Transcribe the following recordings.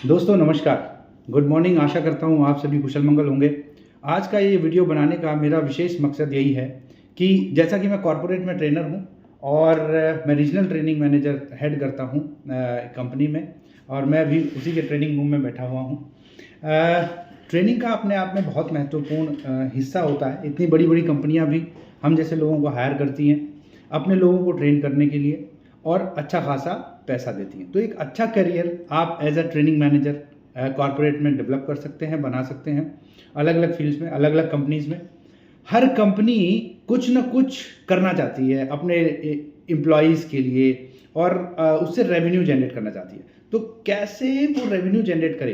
दोस्तों नमस्कार, good morning. आशा करता हूँ आप सभी कुशल मंगल होंगे। आज का ये वीडियो बनाने का मेरा विशेष मकसद यही है कि जैसा कि मैं कॉर्पोरेट में ट्रेनर हूँ और मैं रीजनल ट्रेनिंग मैनेजर हेड करता हूँ कंपनी में, और मैं भी उसी के ट्रेनिंग रूम में बैठा हुआ हूँ। ट्रेनिंग का अपने आप में बहुत महत्वपूर्ण हिस्सा होता है। इतनी बड़ी बड़ी कंपनियाँ भी हम जैसे लोगों को हायर करती हैं अपने लोगों को ट्रेन करने के लिए और अच्छा खासा पैसा देती हैं। तो एक अच्छा करियर आप as a training manager corporate में डेवलप कर सकते हैं, बना सकते हैं, अलग अलग फील्ड्स में, अलग अलग कंपनीज में। हर कंपनी कुछ ना कुछ करना चाहती है अपने एम्प्लॉयज़ के लिए और उससे रेवेन्यू जनरेट करना चाहती है। तो कैसे वो रेवेन्यू जनरेट करे?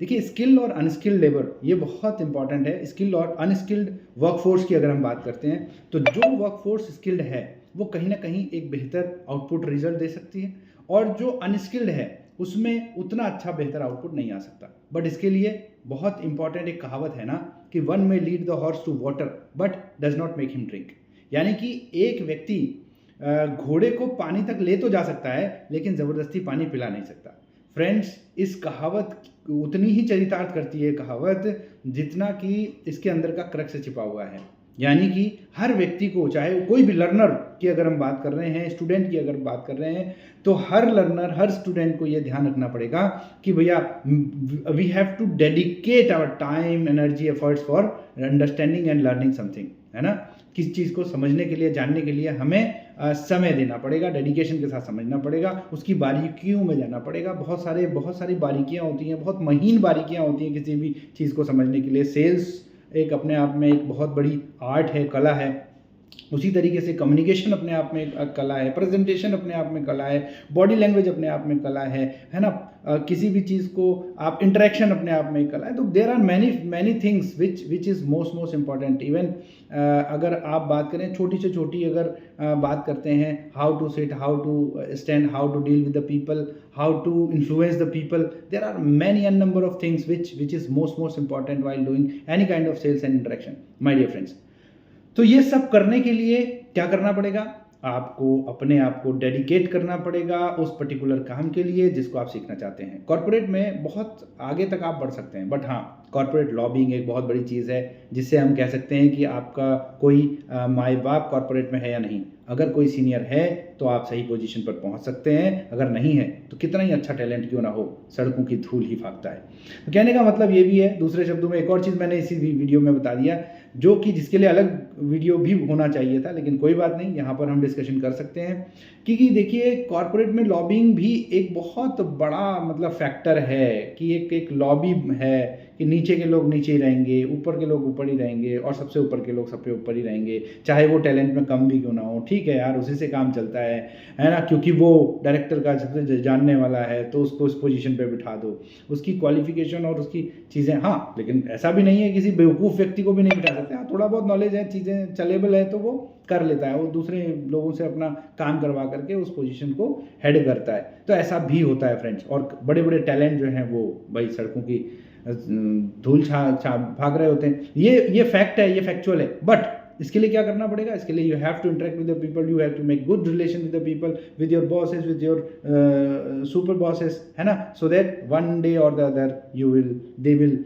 देखिए, स्किल्ड और अनस्किल्ड लेबर ये बहुत इंपॉर्टेंट है। स्किल्ड और अनस्किल्ड वर्कफोर्स की अगर हम बात करते हैं तो जो वर्कफोर्स स्किल्ड है वो कहीं ना कहीं एक बेहतर आउटपुट रिजल्ट दे सकती है, और जो अनस्किल्ड है उसमें उतना अच्छा बेहतर आउटपुट नहीं आ सकता। बट इसके लिए बहुत इंपॉर्टेंट एक कहावत है ना कि वन में lead the horse to water but does not make him drink. यानी कि एक व्यक्ति घोड़े को पानी तक ले तो जा सकता है लेकिन ज़बरदस्ती पानी पिला नहीं सकता। फ्रेंड्स, इस कहावत उतनी ही चरितार्थ करती है कहावत जितना कि इसके अंदर का क्रक्स छिपा हुआ है। यानी कि हर व्यक्ति को, चाहे कोई भी लर्नर की अगर हम बात कर रहे हैं, स्टूडेंट की अगर बात कर रहे हैं, तो हर लर्नर, हर स्टूडेंट को ये ध्यान रखना पड़ेगा कि भैया we have to dedicate our time, energy, efforts for understanding and learning something, है ना। किस चीज़ को समझने के लिए, जानने के लिए हमें समय देना पड़ेगा, डेडिकेशन के साथ समझना पड़ेगा, उसकी बारीकियों में जाना पड़ेगा। बहुत सारी बारीकियाँ होती हैं, बहुत महीन बारीकियाँ होती हैं किसी भी चीज़ को समझने के लिए। सेल्स एक अपने आप में एक बहुत बड़ी आर्ट है, कला है। उसी तरीके से कम्युनिकेशन अपने आप में एक कला है, प्रेजेंटेशन अपने आप में कला है, बॉडी लैंग्वेज अपने आप में कला है ना। किसी भी चीज़ को आप, इंटरेक्शन अपने आप में कला है। तो there are many things which is most important. Even अगर आप बात करें छोटी से छोटी, अगर बात करते हैं how to sit, how to stand, how to deal with the people, how to influence the people, there are many an number of things which is most important while doing any kind of sales and interaction, my dear friends. तो ये सब करने के लिए क्या करना पड़ेगा? आपको अपने आप को डेडिकेट करना पड़ेगा उस पर्टिकुलर काम के लिए जिसको आप सीखना चाहते हैं। कॉर्पोरेट में बहुत आगे तक आप बढ़ सकते हैं, बट हाँ, कॉर्पोरेट लॉबिंग एक बहुत बड़ी चीज़ है जिससे हम कह सकते हैं कि आपका कोई माई बाप कॉर्पोरेट में है या नहीं। अगर कोई सीनियर है तो आप सही पोजीशन पर पहुंच सकते हैं, अगर नहीं है तो कितना ही अच्छा टैलेंट क्यों ना हो, सड़कों की धूल ही फाकता है। तो कहने का मतलब ये भी है। दूसरे शब्दों में एक और चीज़ मैंने इसी वीडियो में बता दिया, जो कि जिसके लिए अलग वीडियो भी होना चाहिए था, लेकिन कोई बात नहीं, यहाँ पर हम डिस्कशन कर सकते हैं। क्योंकि देखिए, कॉर्पोरेट में लॉबिंग भी एक बहुत बड़ा मतलब फैक्टर है कि एक लॉबी है कि नीचे के लोग नीचे ही रहेंगे, ऊपर के लोग ऊपर ही रहेंगे, और सबसे ऊपर के लोग सबसे ऊपर ही रहेंगे, चाहे वो टैलेंट में कम भी क्यों ना हो। ठीक है यार, उसी से काम चलता है ना, क्योंकि वो डायरेक्टर का सबसे जानने वाला है तो उसको उस पोजीशन पे बिठा दो, उसकी क्वालिफिकेशन और उसकी चीज़ें। हाँ, लेकिन ऐसा भी नहीं है किसी बेवकूफ़ व्यक्ति को भी नहीं बिठा सकते। हाँ, थोड़ा बहुत नॉलेज है, चीज़ें चलेबल है तो वो कर लेता है, वो दूसरे लोगों से अपना काम करवा करके उस पोजीशन को हेड करता है। तो ऐसा भी होता है फ्रेंड्स। और बड़े बड़े टैलेंट जो हैं वो भाई सड़कों की धूल छा भाग रहे होते हैं। ये फैक्ट है, ये फैक्चुअल है। बट इसके लिए क्या करना पड़ेगा? इसके लिए you have to interact with the people, you have to make good relation with the people, with your bosses, with your super bosses, है ना, सो दैट वन डे और the other they will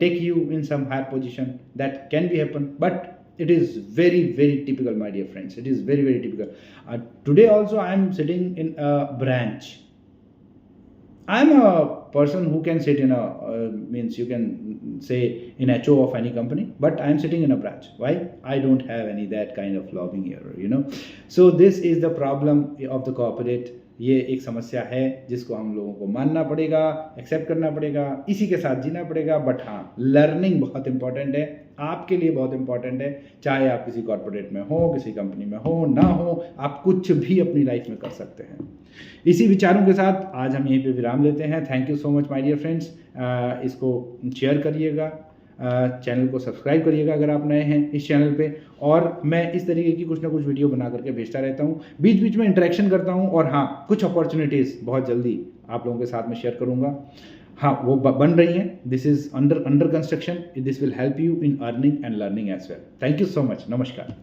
take you in some higher position. That can be happen, but it is very typical, my dear friends. It is very typical. Today also I am sitting in a branch. I am a person who can sit in a means you can say in HO of any company, but I am sitting in a branch. Why? I don't have any that kind of lobbying here, you know. So this is the problem of the corporate. ये एक समस्या है जिसको हम लोगों को मानना पड़ेगा, एक्सेप्ट करना पड़ेगा, इसी के साथ जीना पड़ेगा। बट हाँ, लर्निंग बहुत इंपॉर्टेंट है, आपके लिए बहुत इंपॉर्टेंट है। चाहे आप किसी कॉर्पोरेट में हो, किसी कंपनी में हो, ना हो, आप कुछ भी अपनी लाइफ में कर सकते हैं। इसी विचारों के साथ आज हम यहीं पे विराम लेते हैं। Thank you so much my dear friends. इसको शेयर करिएगा, चैनल को सब्सक्राइब करिएगा अगर आप नए हैं इस चैनल पे। और मैं इस तरीके की कुछ ना कुछ वीडियो बना करके भेजता रहता हूँ, बीच बीच में इंटरेक्शन करता हूँ। और हाँ, कुछ अपॉर्चुनिटीज़ बहुत जल्दी आप लोगों के साथ में शेयर करूँगा। हाँ, वो बन रही हैं। This is under construction. This will help you in earning and learning as well. Thank you so much. नमस्कार।